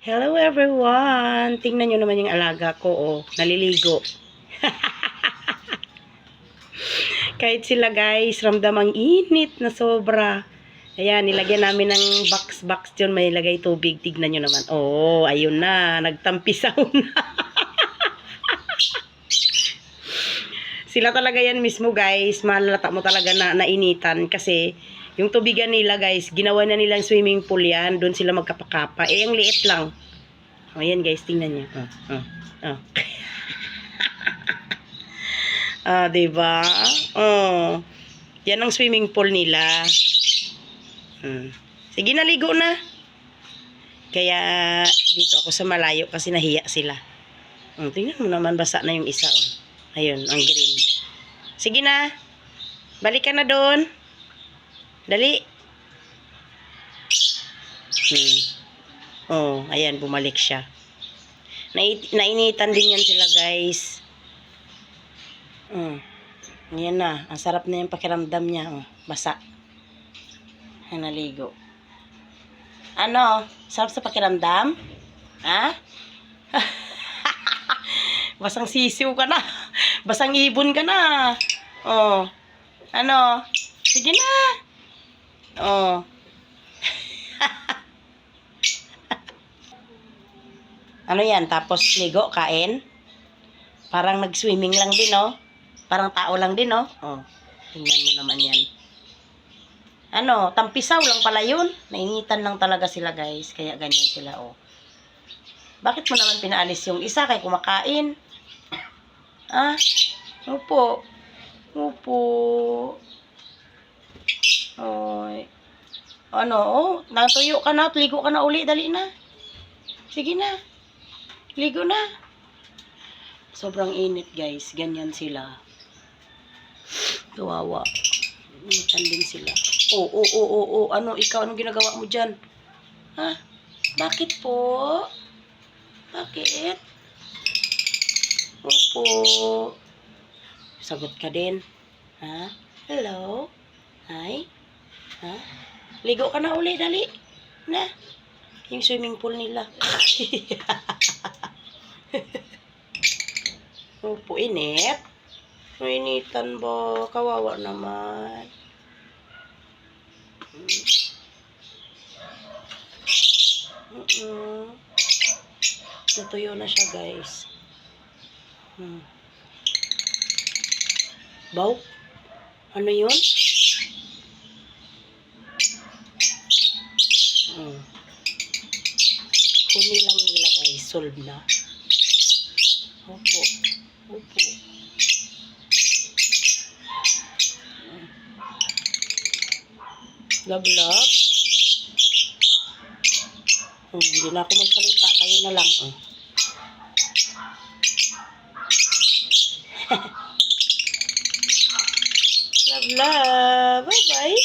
Hello everyone! Tingnan nyo naman yung alaga ko, oh. Naliligo. Kahit sila guys, ramdam ang init na sobra. Ayan, nilagyan namin ng box dyan. May lagay tubig. Tignan nyo naman. Oh, ayun na. Nagtampisaw na. Sila talaga yan mismo guys. Malata mo talaga na nainitan. Kasi yung tubigan nila guys, ginawa na nilang swimming pool yan. Doon sila magkapakapa. Eh, ang liit lang. O, yan guys, tingnan nyo. Diba? Oh. Yan ang swimming pool nila. Sige, naligo na. Kaya, dito ako sa malayo kasi nahiya sila. Tingnan mo naman, basa na yung isa. Oh. Ayun, ang green. Sige na. Balik ka na doon. Dali. Oh, ayan, bumalik siya. Nainitan din yan sila, guys. Ayan na. Ang sarap na yung pakiramdam niya. Oh, basa. Ay, naligo. Ano? Sarap sa pakiramdam? Ha? Basang sisiw ka na. Basang ibon ka na. Oh. Ano? Sige na. Oh. Ano yan? Tapos ligo, kain. Parang nag-swimming lang din, oh. Parang tao lang din, oh. Oh. Tingnan nyo naman yan. Ano? Tampisaw lang pala yun. Nainitan lang talaga sila, guys. Kaya ganyan sila, oh. Bakit mo naman pinaalis yung isa kay kumakain? Ah? Upo. Upo. Oy. Ano? Oh, natuyo ka na. Ligo ka na uli. Dali na. Sige na. Ligo na. Sobrang init, guys. Ganyan sila. Kawawa. Initan din sila. Oh. Ano? Ikaw, anong ginagawa mo dyan? Ha? Bakit po? Bakit? Opo. Sagot ka din. Ha? Hello? Hi? Ha? Ligo ka na uli, dali. Na. Yung swimming pool nila. Opo, init. Initan ba? Kawawa naman. Natuyo na siya, guys. Baw? Ano yun? Huni lang nila, guys. Solve na. Opo. Love. Hindi na ako magsalita. Kayo na lang. Love. Bye-bye.